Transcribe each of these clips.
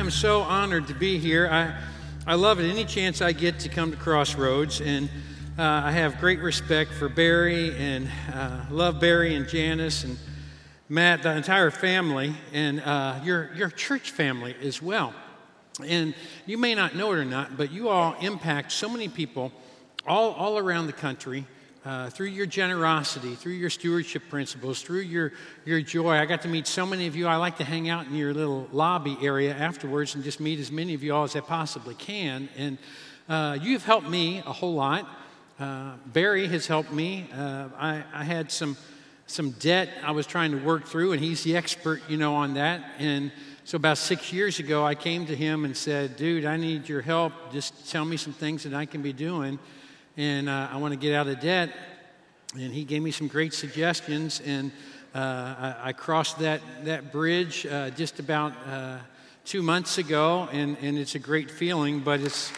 am so honored to be here. I love it any chance I get to come to Crossroads, and I have great respect for Barry, and love Barry and Janice and Matt, the entire family, and your church family as well. And you may not know it or not, but you all impact so many people all around the country. Through your generosity, through your stewardship principles, through your joy. I got to meet so many of you. I like to hang out in your little lobby area afterwards and just meet as many of you all as I possibly can. And you've helped me a whole lot. Barry has helped me. I had some debt I was trying to work through, and he's the expert, on that. And so about 6 years ago, I came to him and said, dude, I need your help. Just tell me some things that I can be doing. And I want to get out of debt. And he gave me some great suggestions, and I crossed that bridge just about 2 months ago, and it's a great feeling, but it's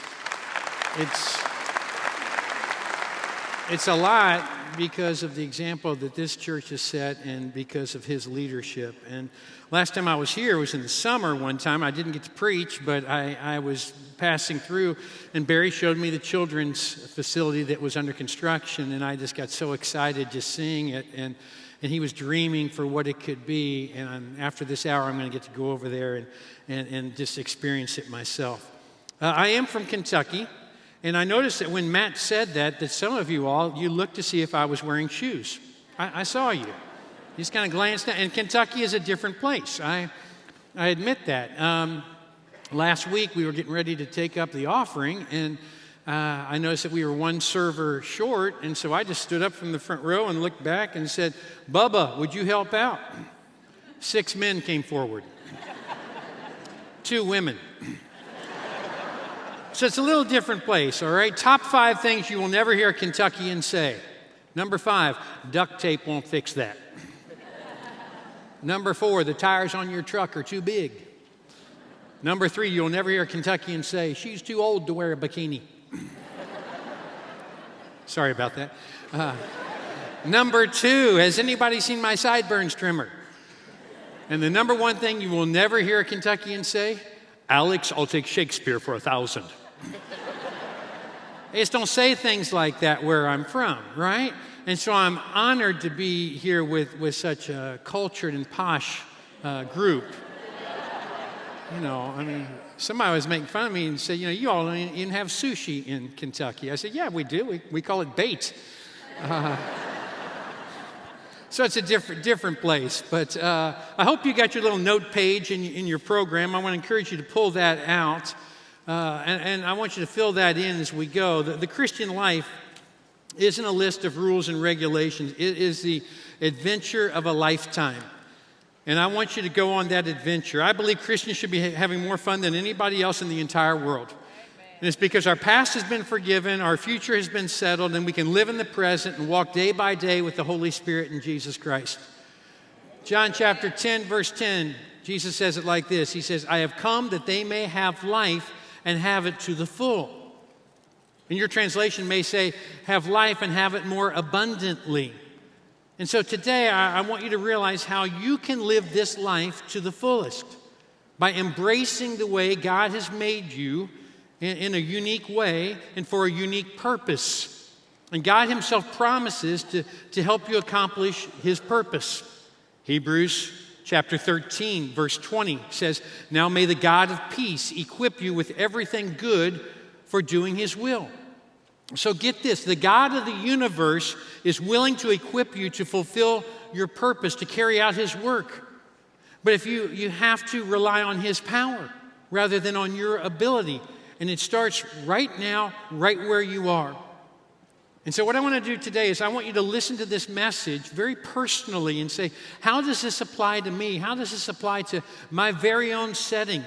a lot because of the example that this church has set and because of his leadership. And last time I was here was in the summer one time. I didn't get to preach, but I was passing through, and Barry showed me the children's facility that was under construction, and I just got so excited just seeing it, and he was dreaming for what it could be. And after this hour, I'm going to get to go over there and just experience it myself. I am from Kentucky. And I noticed that when Matt said that some of you all, you looked to see if I was wearing shoes. I saw you. You just kind of glanced down. And Kentucky is a different place. I admit that. Last week, we were getting ready to take up the offering, and I noticed that we were one server short, and so I just stood up from the front row and looked back and said, Bubba, would you help out? 6 men came forward. 2 women. So it's a little different place, all right? Top 5 things you will never hear a Kentuckian say. Number 5, duct tape won't fix that. Number 4, the tires on your truck are too big. Number 3, you'll never hear a Kentuckian say, she's too old to wear a bikini. Sorry about that. Number 2, has anybody seen my sideburns trimmer? And the number 1 thing you will never hear a Kentuckian say, Alex, I'll take Shakespeare for 1,000. They just don't say things like that where I'm from, right? And so I'm honored to be here with such a cultured and posh group. Somebody was making fun of me and said, you all don't even have sushi in Kentucky. I said, yeah, we do. We call it bait. So it's a different place. But I hope you got your little note page in your program. I want to encourage you to pull that out. And I want you to fill that in as we go. The Christian life isn't a list of rules and regulations. It is the adventure of a lifetime. And I want you to go on that adventure. I believe Christians should be having more fun than anybody else in the entire world. And it's because our past has been forgiven, our future has been settled, and we can live in the present and walk day by day with the Holy Spirit in Jesus Christ. John chapter 10, verse 10, Jesus says it like this. He says, I have come that they may have life and have it to the full. And your translation may say, have life and have it more abundantly. And so today, I want you to realize how you can live this life to the fullest by embracing the way God has made you in a unique way and for a unique purpose. And God himself promises to help you accomplish his purpose. Hebrews chapter 13, verse 20 says, now may the God of peace equip you with everything good for doing his will. So get this, the God of the universe is willing to equip you to fulfill your purpose, to carry out his work. But if you have to rely on his power rather than on your ability. And it starts right now, right where you are. And so what I want to do today is I want you to listen to this message very personally and say, how does this apply to me? How does this apply to my very own setting?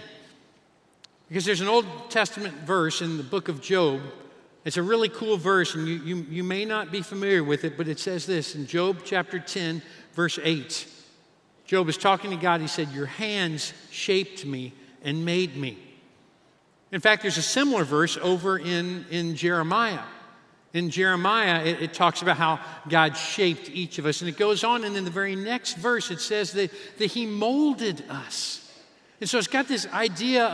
Because there's an Old Testament verse in the book of Job. It's a really cool verse, and you may not be familiar with it, but it says this in Job chapter 10, verse 8. Job is talking to God. He said, your hands shaped me and made me. In fact, there's a similar verse over in Jeremiah. In Jeremiah, it talks about how God shaped each of us. And it goes on, and in the very next verse, it says that he molded us. And so it's got this idea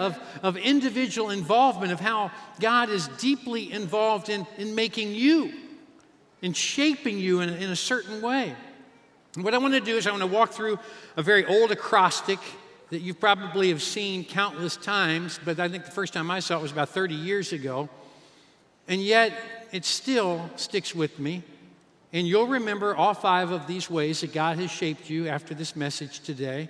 of individual involvement, of how God is deeply involved in making you, in shaping you in a certain way. And what I want to do is I want to walk through a very old acrostic that you probably have seen countless times, but I think the first time I saw it was about 30 years ago. And yet it still sticks with me. And you'll remember all 5 of these ways that God has shaped you after this message today.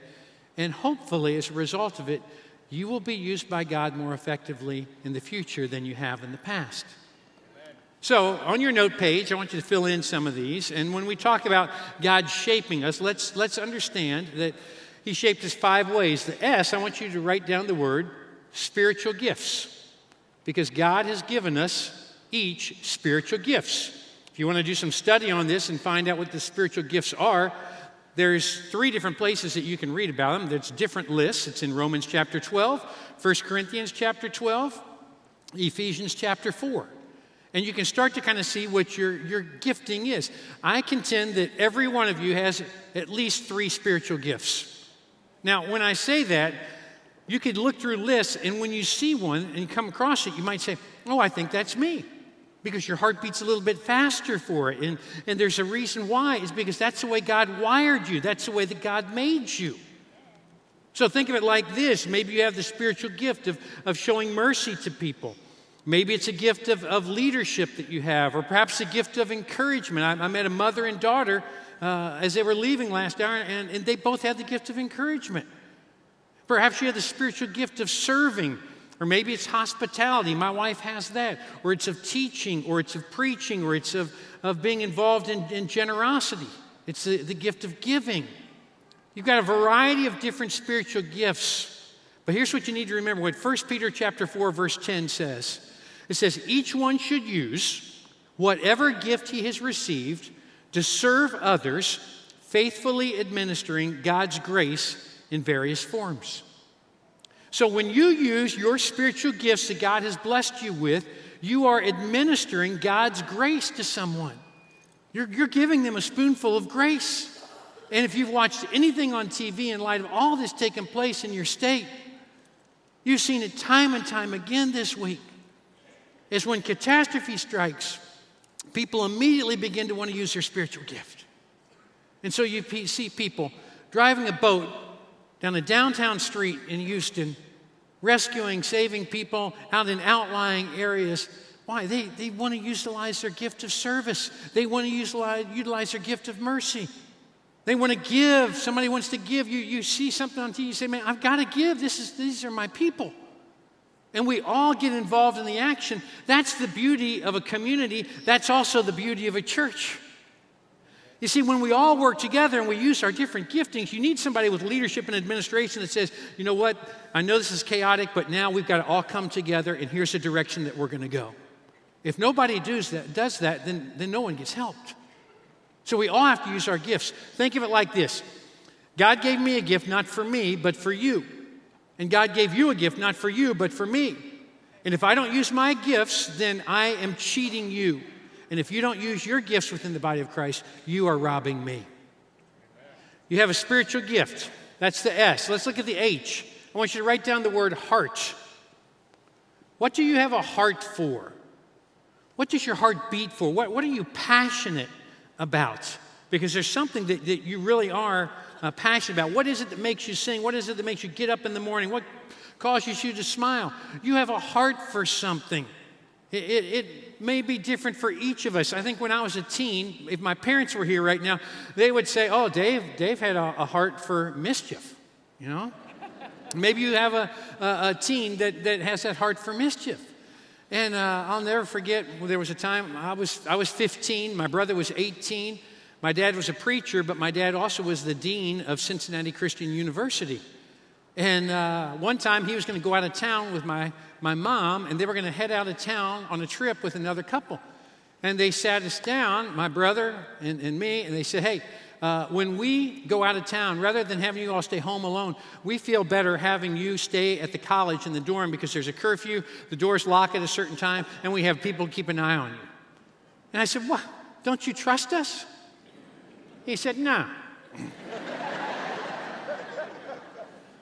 And hopefully, as a result of it, you will be used by God more effectively in the future than you have in the past. Amen. So, on your note page, I want you to fill in some of these. And when we talk about God shaping us, let's understand that He shaped us 5 ways. The S, I want you to write down the word spiritual gifts, because God has given us each spiritual gifts. If you want to do some study on this and find out what the spiritual gifts are, there's 3 different places that you can read about them. There's different lists. It's in Romans chapter 12, 1 Corinthians chapter 12, Ephesians chapter 4. And you can start to kind of see what your gifting is. I contend that every one of you has at least 3 spiritual gifts. Now, when I say that, you could look through lists, and when you see one and you come across it, you might say, oh, I think that's me. Because your heart beats a little bit faster for it. And there's a reason why. It's because that's the way God wired you. That's the way that God made you. So think of it like this. Maybe you have the spiritual gift of showing mercy to people. Maybe it's a gift of leadership that you have, or perhaps a gift of encouragement. I met a mother and daughter as they were leaving last hour, and they both had the gift of encouragement. Perhaps you have the spiritual gift of serving. Or maybe it's hospitality. My wife has that. Or it's of teaching, or it's of preaching, or it's of being involved in generosity. It's the gift of giving. You've got a variety of different spiritual gifts. But here's what you need to remember, what 1 Peter chapter 4, verse 10 says. It says, each one should use whatever gift he has received to serve others, faithfully administering God's grace in various forms. So when you use your spiritual gifts that God has blessed you with, you are administering God's grace to someone. You're giving them a spoonful of grace. And if you've watched anything on TV in light of all this taking place in your state, you've seen it time and time again this week. Is when catastrophe strikes, people immediately begin to want to use their spiritual gift. And so you see people driving a boat down a downtown street in Houston, rescuing, saving people out in outlying areas. Why? They want to utilize their gift of service. They want to utilize their gift of mercy. They want to give. Somebody wants to give. You see something on TV, you say, man, I've got to give. These are my people. And we all get involved in the action. That's the beauty of a community. That's also the beauty of a church. You see, when we all work together and we use our different giftings, you need somebody with leadership and administration that says, you know what, I know this is chaotic, but now we've got to all come together, and here's the direction that we're going to go. If nobody does that, then no one gets helped. So we all have to use our gifts. Think of it like this. God gave me a gift not for me, but for you. And God gave you a gift not for you, but for me. And if I don't use my gifts, then I am cheating you. And if you don't use your gifts within the body of Christ, you are robbing me. You have a spiritual gift. That's the S. Let's look at the H. I want you to write down the word heart. What do you have a heart for? What does your heart beat for? What are you passionate about? Because there's something that you really are passionate about. What is it that makes you sing? What is it that makes you get up in the morning? What causes you to smile? You have a heart for something. It may be different for each of us. I think when I was a teen, if my parents were here right now, they would say, oh, Dave had a heart for mischief, you know? Maybe you have a teen that has that heart for mischief. And I'll never forget, there was a time I was 15, my brother was 18. My dad was a preacher, but my dad also was the dean of Cincinnati Christian University. And one time he was going to go out of town with my mom, and they were going to head out of town on a trip with another couple. And they sat us down, my brother and me, and they said, hey, when we go out of town, rather than having you all stay home alone, we feel better having you stay at the college in the dorm because there's a curfew, the doors lock at a certain time, and we have people keep an eye on you. And I said, what, don't you trust us? He said, no.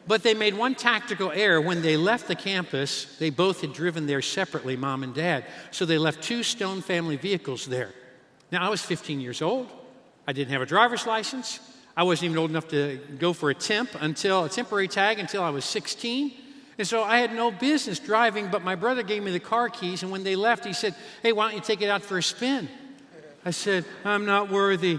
But they made one tactical error. When they left the campus, they both had driven there separately, Mom and Dad. So they left 2 Stone family vehicles there. Now, I was 15 years old. I didn't have a driver's license. I wasn't even old enough to go for a temporary tag until I was 16. And so I had no business driving, but my brother gave me the car keys, and when they left, he said, "Hey, why don't you take it out for a spin?" I said, I'm not worthy.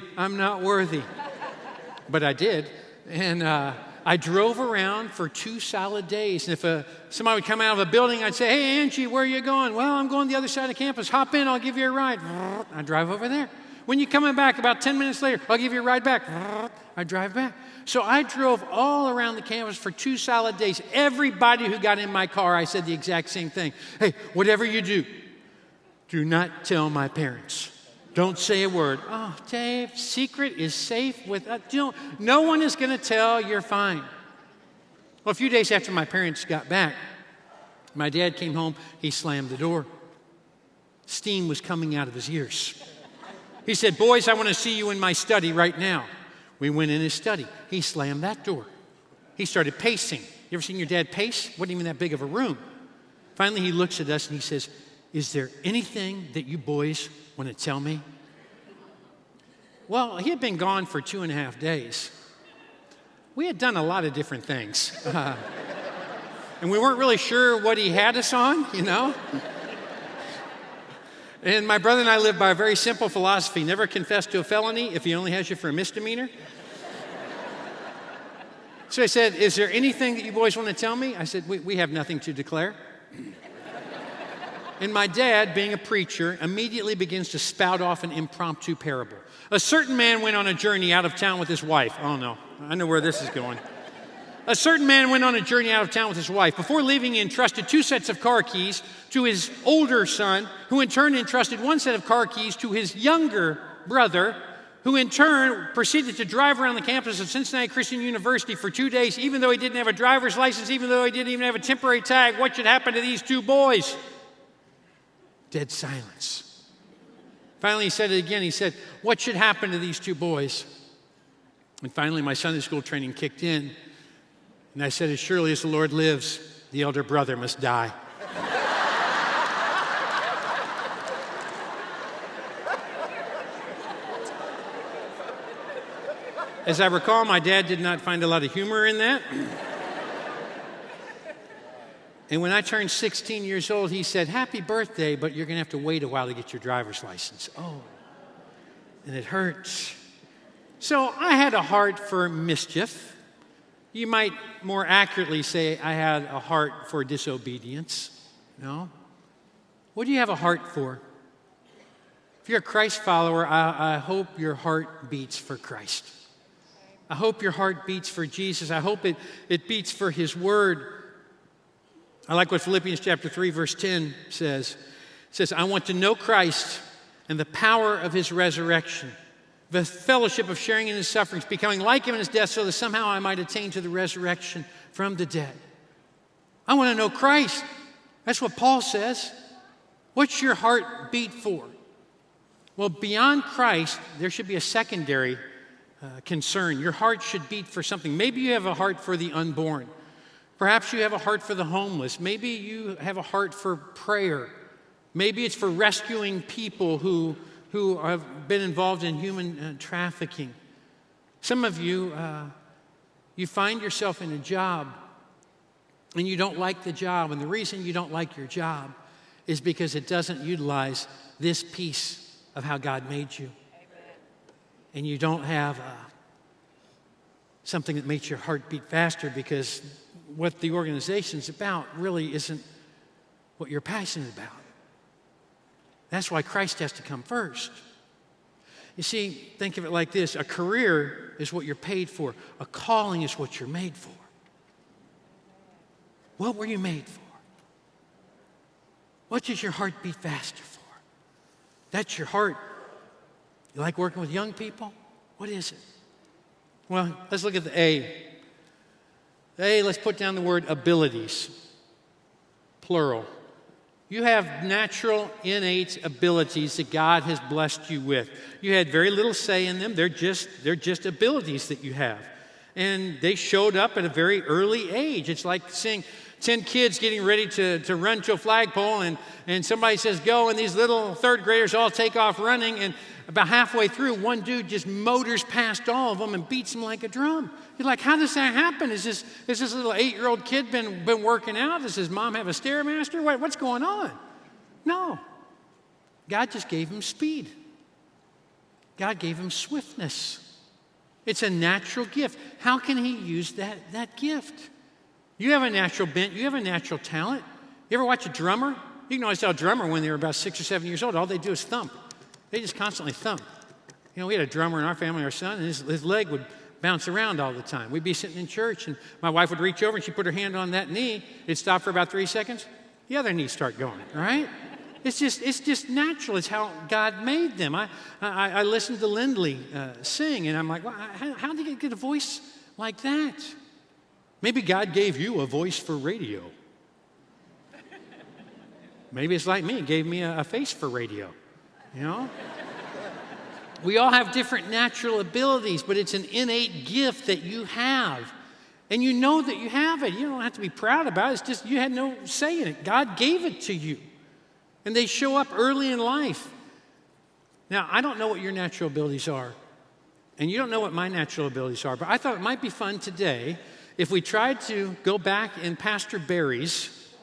But I did, and I drove around for 2 solid days. And if somebody would come out of a building, I'd say, "Hey, Angie, where are you going?" "Well, I'm going to the other side of campus. Hop in, I'll give you a ride." I'd drive over there. "When you coming back?" "About 10 minutes later." "I'll give you a ride back." I'd drive back. So I drove all around the campus for 2 solid days. Everybody who got in my car, I said the exact same thing. "Hey, whatever you do not tell my parents. Don't say a word." "Oh, Dave, secret is safe with us. No one is going to tell. You're fine." Well, a few days after my parents got back, my dad came home. He slammed the door. Steam was coming out of his ears. He said, "Boys, I want to see you in my study right now." We went in his study. He slammed that door. He started pacing. You ever seen your dad pace? Wasn't even that big of a room. Finally, he looks at us and he says, "Is there anything that you boys want to tell me?" Well, he had been gone for 2.5 days. We had done a lot of different things. And we weren't really sure what he had us on, And my brother and I live by a very simple philosophy: never confess to a felony if he only has you for a misdemeanor. So I said, "Is there anything that you boys want to tell me?" I said, we have nothing to declare. And my dad, being a preacher, immediately begins to spout off an impromptu parable. "A certain man went on a journey out of town with his wife." Oh no, I know where this is going. "A certain man went on a journey out of town with his wife. Before leaving, he entrusted 2 sets of car keys to his older son, who in turn entrusted 1 set of car keys to his younger brother, who in turn proceeded to drive around the campus of Cincinnati Christian University for 2 days, even though he didn't have a driver's license, even though he didn't even have a temporary tag. What should happen to these 2 boys?" Dead silence. Finally, he said it again. He said, "What should happen to these 2 boys?" And finally, my Sunday school training kicked in. And I said, "As surely as the Lord lives, the elder brother must die." As I recall, my dad did not find a lot of humor in that. And when I turned 16 years old, he said, "Happy birthday, but you're going to have to wait a while to get your driver's license." Oh, and it hurts. So I had a heart for mischief. You might more accurately say I had a heart for disobedience. No? What do you have a heart for? If you're a Christ follower, I hope your heart beats for Christ. I hope your heart beats for Jesus. I hope it beats for His Word. I like what Philippians chapter 3, verse 10 says. It says, "I want to know Christ and the power of His resurrection, the fellowship of sharing in His sufferings, becoming like Him in His death, so that somehow I might attain to the resurrection from the dead." I want to know Christ. That's what Paul says. What's your heart beat for? Well, beyond Christ, there should be a secondary concern. Your heart should beat for something. Maybe you have a heart for the unborn. Perhaps you have a heart for the homeless. Maybe you have a heart for prayer. Maybe it's for rescuing people who have been involved in human trafficking. Some of you, you find yourself in a job and you don't like the job. And the reason you don't like your job is because it doesn't utilize this piece of how God made you. And you don't have something that makes your heart beat faster, because what the organization's about really isn't what you're passionate about. That's why Christ has to come first. You see, think of it like this. A career is what you're paid for. A calling is what you're made for. What were you made for? What does your heart beat faster for? That's your heart. You like working with young people? What is it? Well, let's look at the A. A, let's put down the word abilities. Plural. You have natural, innate abilities that God has blessed you with. You had very little say in them. They're just abilities that you have. And they showed up at a very early age. It's like seeing 10 kids getting ready to run to a flagpole, and somebody says go, and these little third graders all take off running, and about halfway through, one dude just motors past all of them and beats them like a drum. You're like, how does that happen? Is this little 8-year-old kid been working out? Does his mom have a Stairmaster? What's going on? No. God just gave him speed. God gave him swiftness. It's a natural gift. How can he use that gift? You have a natural bent. You have a natural talent. You ever watch a drummer? You can always tell a drummer when they're about 6 or 7 years old. All they do is thump. They just constantly thump. You know, we had a drummer in our family, our son, and his leg would bounce around all the time. We'd be sitting in church, and my wife would reach over, and she'd put her hand on that knee. It'd stop for about 3 seconds. The other knee start going, right? It's just natural. It's how God made them. I listened to Lindley sing, and I'm like, well, how did he get a voice like that? Maybe God gave you a voice for radio. Maybe it's like me, gave me a face for radio, you know? We all have different natural abilities, but it's an innate gift that you have. And you know that you have it. You don't have to be proud about it. It's just you had no say in it. God gave it to you. And they show up early in life. Now, I don't know what your natural abilities are. And you don't know what my natural abilities are. But I thought it might be fun today if we tried to go back in Pastor Barry's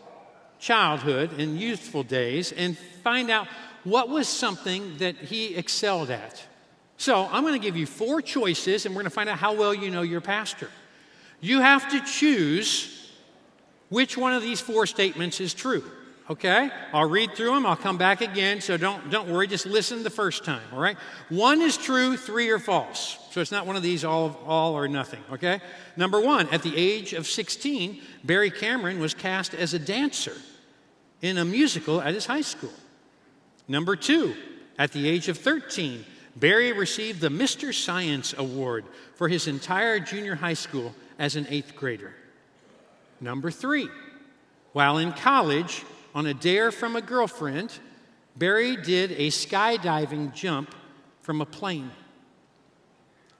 childhood and youthful days and find out what was something that he excelled at. So I'm going to give you 4 choices, and we're going to find out how well you know your pastor. You have to choose which one of these 4 statements is true. Okay? I'll read through them. I'll come back again, so don't worry. Just listen the first time, all right? 1 is true, 3 are false. So it's not one of these all or nothing, okay? Number 1, at the age of 16, Barry Cameron was cast as a dancer in a musical at his high school. Number 2, at the age of 13, Barry received the Mr. Science Award for his entire junior high school as an 8th grader. Number 3, while in college, on a dare from a girlfriend, Barry did a skydiving jump from a plane.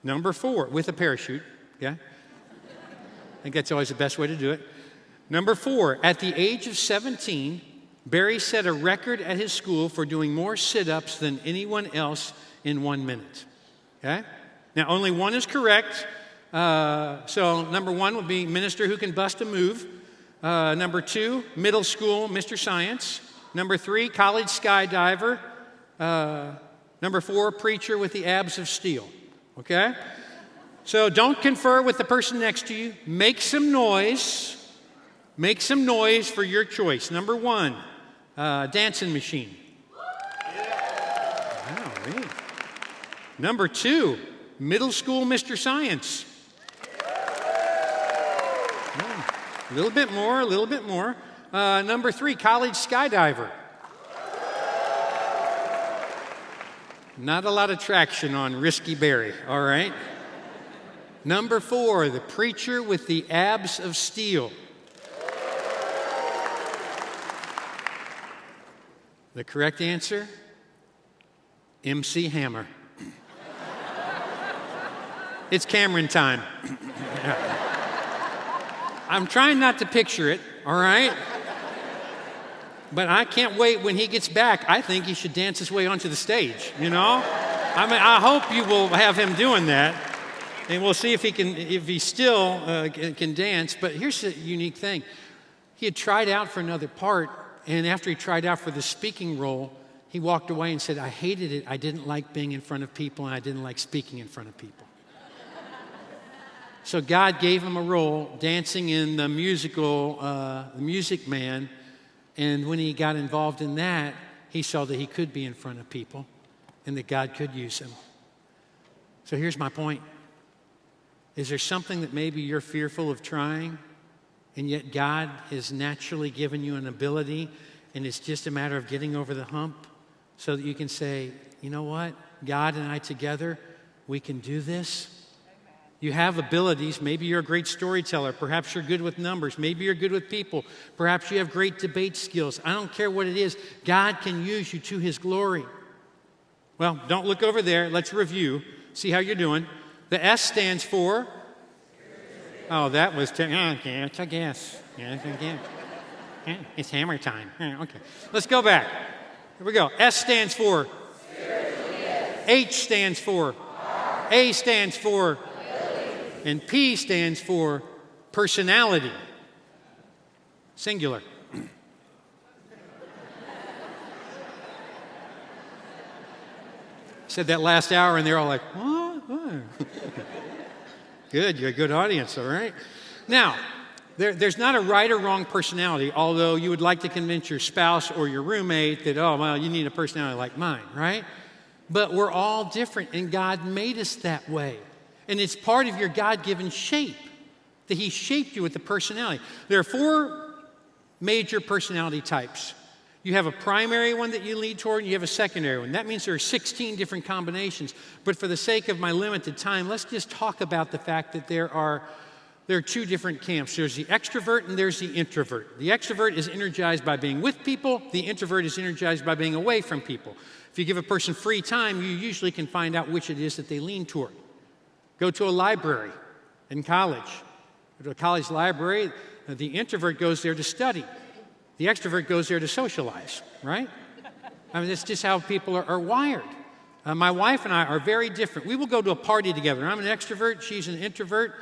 Number 4, with a parachute, yeah? I think that's always the best way to do it. Number 4, at the age of 17, Barry set a record at his school for doing more sit-ups than anyone else in 1 minute, okay? Now, only 1 is correct. So number 1 would be minister who can bust a move. Number 2, middle school Mr. Science. Number 3, college skydiver. Number 4, preacher with the abs of steel. Okay? So don't confer with the person next to you. Make some noise. Make some noise for your choice. Number 1, dancing machine. Wow, man. Number 2, middle school Mr. Science. A little bit more, a little bit more. Number 3, college skydiver. Not a lot of traction on Risky Barry, all right? Number 4, the preacher with the abs of steel. The correct answer, MC Hammer. It's Cameron time. I'm trying not to picture it, all right? But I can't wait when he gets back. I think he should dance his way onto the stage, you know? I mean, I hope you will have him doing that. And we'll see if he still can dance. But here's the unique thing. He had tried out for another part, and after he tried out for the speaking role, he walked away and said, I hated it. I didn't like being in front of people, and I didn't like speaking in front of people. So God gave him a role dancing in the musical, The Music Man. And when he got involved in that, he saw that he could be in front of people and that God could use him. So here's my point. Is there something that maybe you're fearful of trying, and yet God has naturally given you an ability, and it's just a matter of getting over the hump so that you can say, you know what? God and I together, we can do this. You have abilities. Maybe you're a great storyteller. Perhaps you're good with numbers. Maybe you're good with people. Perhaps you have great debate skills. I don't care what it is. God can use you to his glory. Well, don't look over there. Let's review. See how you're doing. The S stands for Oh, that was, yes, I guess. Yes, I guess. Yeah, it's hammer time. Yeah, okay, let's go back. Here we go. S stands for. H stands for. A stands for. And P stands for personality. Singular. Said that last hour and they're all like, what? Good, you're a good audience, all right? Now, there's not a right or wrong personality, although you would like to convince your spouse or your roommate that, oh, well, you need a personality like mine, right? But we're all different, and God made us that way. And it's part of your God-given shape, that He shaped you with the personality. There are 4 major personality types. You have a primary one that you lead toward, and you have a secondary one. That means there are 16 different combinations. But for the sake of my limited time, let's just talk about the fact that there are 2 different camps. There's the extrovert and there's the introvert. The extrovert is energized by being with people. The introvert is energized by being away from people. If you give a person free time, you usually can find out which it is that they lean toward. Go to a library in college. Go to a college library. The introvert goes there to study. The extrovert goes there to socialize, right? I mean, that's just how people are wired. My wife and I are very different. We will go to a party together. I'm an extrovert. She's an introvert.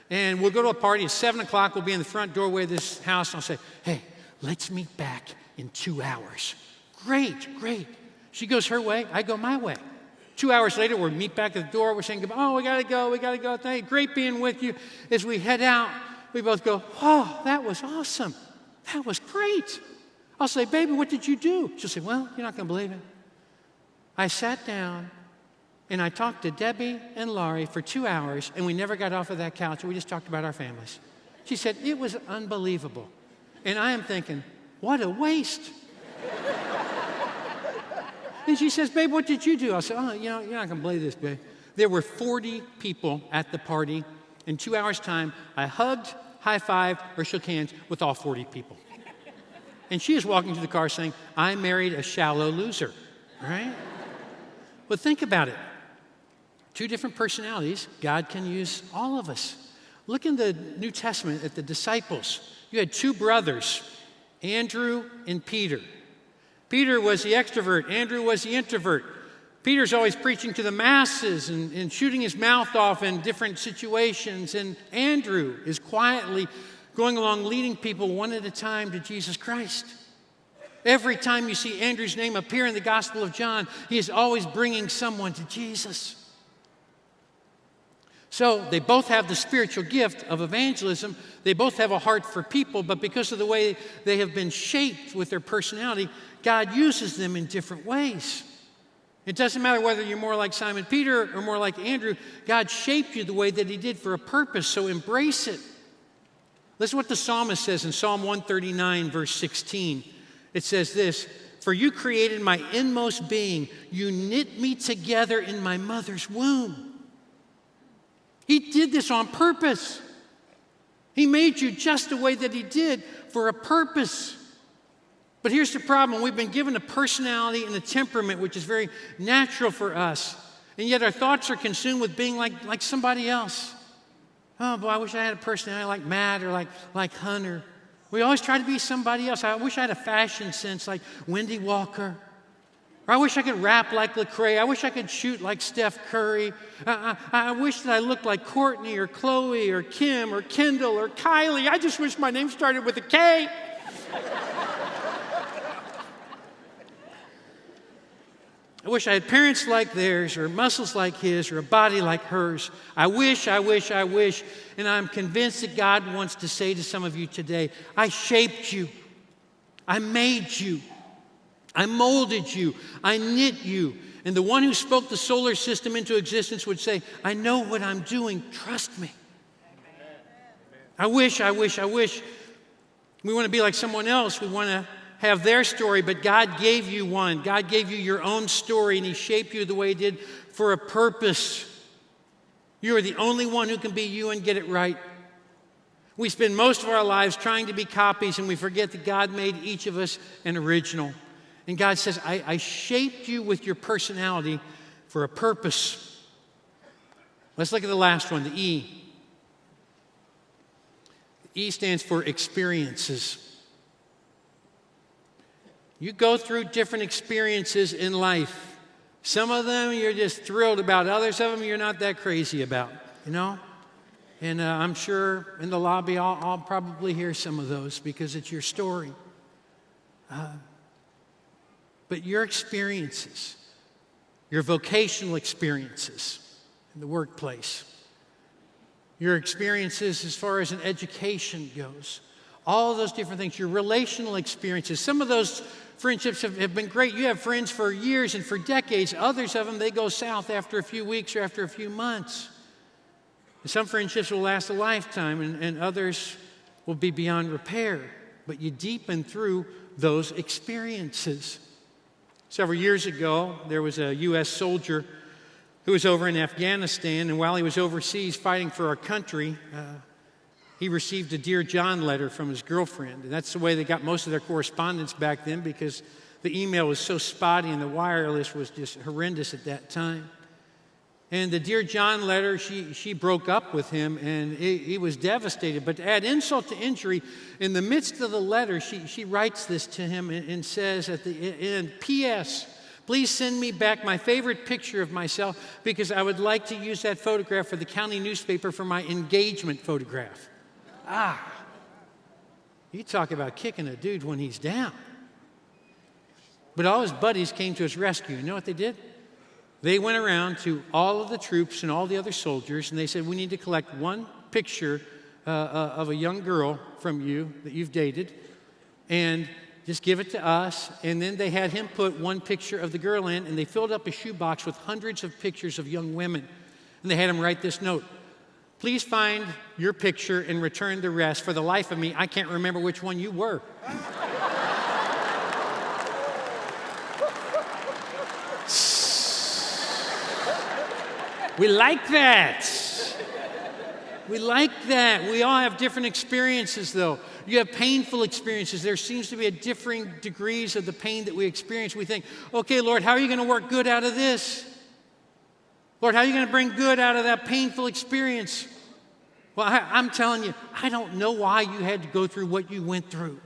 And we'll go to a party at 7 o'clock. We'll be in the front doorway of this house. And I'll say, hey, let's meet back in 2 hours. Great. She goes her way. I go my way. 2 hours later, we'll meet back at the door. We're saying goodbye. Oh, we got to go. Hey, great being with you. As we head out, we both go, oh, that was awesome. That was great. I'll say, baby, what did you do? She'll say, well, you're not going to believe it. I sat down and I talked to Debbie and Laurie for 2 hours, and we never got off of that couch. We just talked about our families. She said, it was unbelievable. And I am thinking, what a waste. And she says, babe, what did you do? I said, oh, you're not going to believe this, babe. There were 40 people at the party. In 2 hours' time, I hugged, high-fived, or shook hands with all 40 people. And she is walking to the car saying, I married a shallow loser, right? But think about it. 2 different personalities, God can use all of us. Look in the New Testament at the disciples. You had 2 brothers, Andrew and Peter. Peter was the extrovert, Andrew was the introvert. Peter's always preaching to the masses and shooting his mouth off in different situations. And Andrew is quietly going along leading people one at a time to Jesus Christ. Every time you see Andrew's name appear in the Gospel of John, he is always bringing someone to Jesus. So they both have the spiritual gift of evangelism. They both have a heart for people, but because of the way they have been shaped with their personality, God uses them in different ways. It doesn't matter whether you're more like Simon Peter or more like Andrew. God shaped you the way that He did for a purpose, so embrace it. Listen to what the psalmist says in Psalm 139, verse 16. It says this, for you created my inmost being. You knit me together in my mother's womb. He did this on purpose. He made you just the way that He did for a purpose. But here's the problem. We've been given a personality and a temperament which is very natural for us. And yet our thoughts are consumed with being like somebody else. Oh, boy, I wish I had a personality like Matt or like Hunter. We always try to be somebody else. I wish I had a fashion sense like Wendy Walker. Or I wish I could rap like Lecrae. I wish I could shoot like Steph Curry. I wish that I looked like Courtney or Chloe or Kim or Kendall or Kylie. I just wish my name started with a K. I wish I had parents like theirs or muscles like his or a body like hers. I wish. And I'm convinced that God wants to say to some of you today, I shaped you. I made you. I molded you. I knit you. And the one who spoke the solar system into existence would say, I know what I'm doing. Trust me. I wish. We want to be like someone else. We want to have their story, but God gave you one. God gave you your own story, and He shaped you the way He did for a purpose. You are the only one who can be you and get it right. We spend most of our lives trying to be copies, and we forget that God made each of us an original. And God says, I shaped you with your personality for a purpose. Let's look at the last one, the E. E stands for experiences. You go through different experiences in life. Some of them you're just thrilled about. Others of them you're not that crazy about, you know? And I'm sure in the lobby I'll probably hear some of those because it's your story. But your experiences, your vocational experiences in the workplace, your experiences as far as an education goes, all of those different things, your relational experiences. Some of those friendships have been great. You have friends for years and for decades. Others of them, they go south after a few weeks or after a few months. And some friendships will last a lifetime, and others will be beyond repair. But you deepen through those experiences. Several years ago, there was a U.S. soldier who was over in Afghanistan, and while he was overseas fighting for our country, he received a Dear John letter from his girlfriend. And that's the way they got most of their correspondence back then, because the email was so spotty and the wireless was just horrendous at that time. And the Dear John letter, she broke up with him, and he was devastated. But to add insult to injury, in the midst of the letter, she writes this to him and says at the end, P.S., please send me back my favorite picture of myself because I would like to use that photograph for the county newspaper for my engagement photograph. You talk about kicking a dude when he's down. But all his buddies came to his rescue. You know what they did? They went around to all of the troops and all the other soldiers, and they said, we need to collect one picture of a young girl from you that you've dated, and just give it to us. And then they had him put one picture of the girl in, and they filled up a shoebox with hundreds of pictures of young women. And they had him write this note: please find your picture and return the rest. For the life of me, I can't remember which one you were. We like that. We like that. We all have different experiences, though. You have painful experiences. There seems to be a differing degrees of the pain that we experience. We think, okay, Lord, how are you going to work good out of this? Lord, how are you going to bring good out of that painful experience? Well, I'm telling you, I don't know why you had to go through what you went through.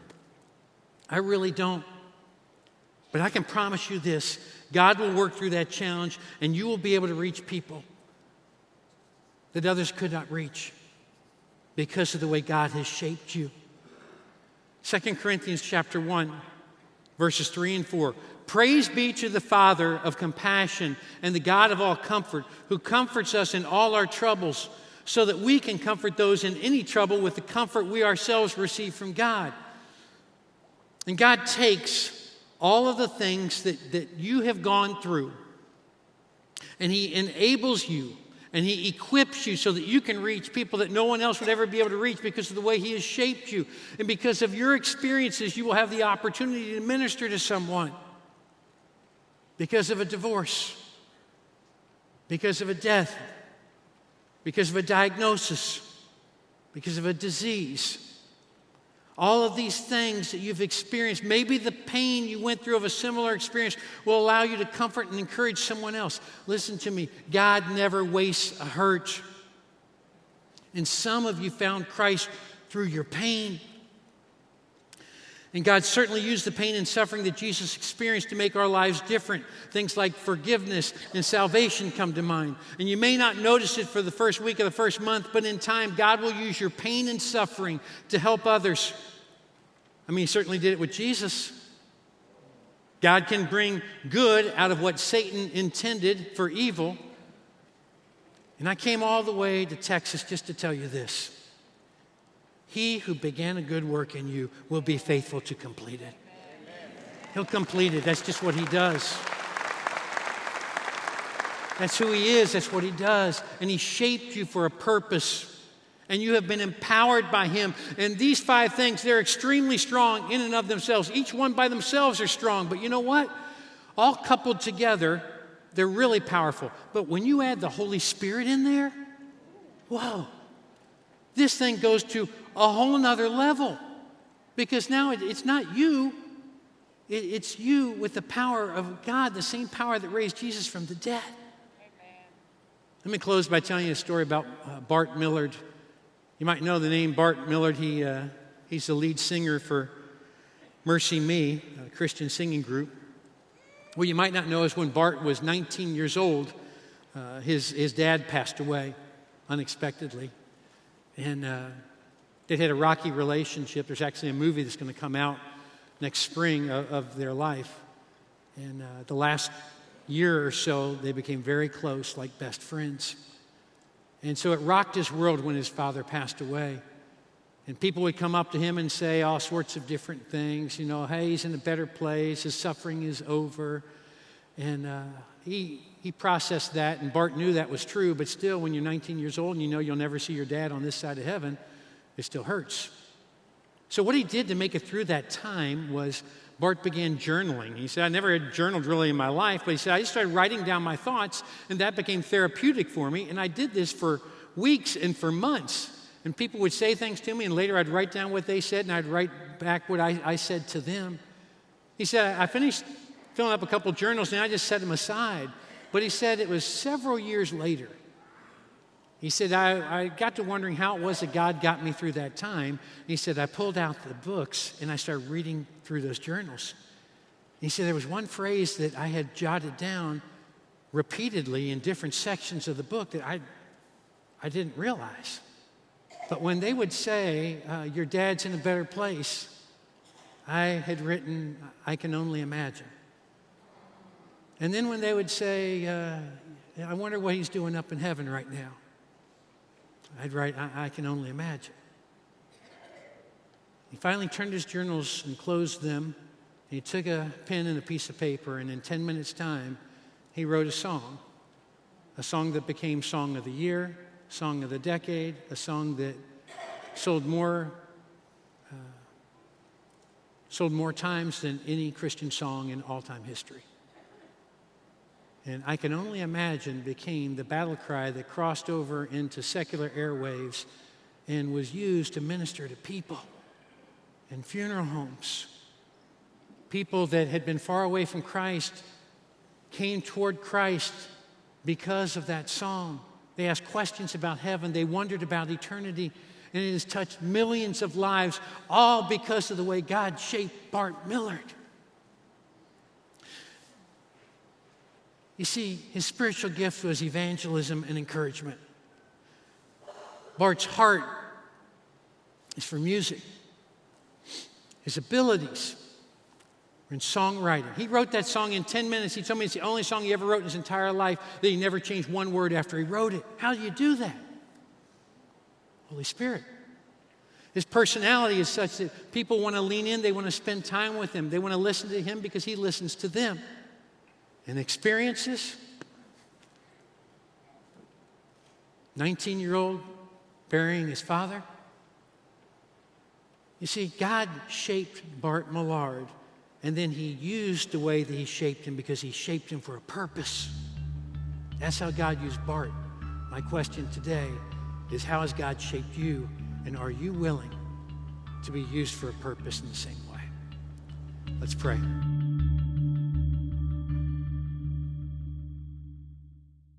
I really don't. But I can promise you this: God will work through that challenge, and you will be able to reach people that others could not reach because of the way God has shaped you. 2 Corinthians chapter 1, verses 3 and 4. Praise be to the Father of compassion and the God of all comfort, who comforts us in all our troubles, so that we can comfort those in any trouble with the comfort we ourselves receive from God. And God takes all of the things that you have gone through, and He enables you, and He equips you so that you can reach people that no one else would ever be able to reach because of the way He has shaped you. And because of your experiences, you will have the opportunity to minister to someone. Because of a divorce, because of a death, because of a diagnosis, because of a disease. All of these things that you've experienced, maybe the pain you went through of a similar experience will allow you to comfort and encourage someone else. Listen to me, God never wastes a hurt. And some of you found Christ through your pain. And God certainly used the pain and suffering that Jesus experienced to make our lives different. Things like forgiveness and salvation come to mind. And you may not notice it for the first week of the first month, but in time, God will use your pain and suffering to help others. I mean, He certainly did it with Jesus. God can bring good out of what Satan intended for evil. And I came all the way to Texas just to tell you this: He who began a good work in you will be faithful to complete it. He'll complete it. That's just what He does. That's who He is. That's what He does. And He shaped you for a purpose. And you have been empowered by Him. And these 5 things, they're extremely strong in and of themselves. Each one by themselves are strong. But you know what? All coupled together, they're really powerful. But when you add the Holy Spirit in there, whoa, this thing goes to a whole nother level. Because now it's not you, it's you with the power of God, the same power that raised Jesus from the dead. Amen. Let me close by telling you a story about Bart Millard. You might know the name Bart Millard. He's the lead singer for Mercy Me, a Christian singing group. What you might not know is when Bart was 19 years old, his dad passed away unexpectedly. And they had a rocky relationship. There's actually a movie that's going to come out next spring of their life. And the last year or so, they became very close, like best friends. And so it rocked his world when his father passed away. And people would come up to him and say all sorts of different things. You know, hey, he's in a better place. His suffering is over. And he processed that, and Bart knew that was true. But still, when you're 19 years old and you know you'll never see your dad on this side of heaven, it still hurts. So what he did to make it through that time was Bart began journaling. He said, I never had journaled really in my life, but he said, I just started writing down my thoughts, and that became therapeutic for me. And I did this for weeks and for months. And people would say things to me, and later I'd write down what they said, and I'd write back what I said to them. He said, I finished filling up a couple journals, and I just set them aside. But he said it was several years later. He said, I got to wondering how it was that God got me through that time. And he said, I pulled out the books, and I started reading through those journals. And he said, there was one phrase that I had jotted down repeatedly in different sections of the book that I didn't realize. But when they would say, your dad's in a better place, I had written, I can only imagine. And then when they would say, I wonder what he's doing up in heaven right now, I'd write, I can only imagine. He finally turned his journals and closed them. And he took a pen and a piece of paper, and in 10 minutes' time, he wrote a song that became Song of the Year, Song of the Decade, a song that sold more times than any Christian song in all-time history. And I Can Only Imagine became the battle cry that crossed over into secular airwaves and was used to minister to people in funeral homes. People that had been far away from Christ came toward Christ because of that song. They asked questions about heaven. They wondered about eternity. And it has touched millions of lives, all because of the way God shaped Bart Millard. You see, his spiritual gift was evangelism and encouragement. Bart's heart is for music. His abilities are in songwriting. He wrote that song in 10 minutes. He told me it's the only song he ever wrote in his entire life, that he never changed one word after he wrote it. How do you do that? Holy Spirit. His personality is such that people want to lean in. They want to spend time with him. They want to listen to him because he listens to them. And experiences, 19-year-old burying his father. You see, God shaped Bart Millard, and then he used the way that he shaped him because he shaped him for a purpose. That's how God used Bart. My question today is, how has God shaped you, and are you willing to be used for a purpose in the same way? Let's pray.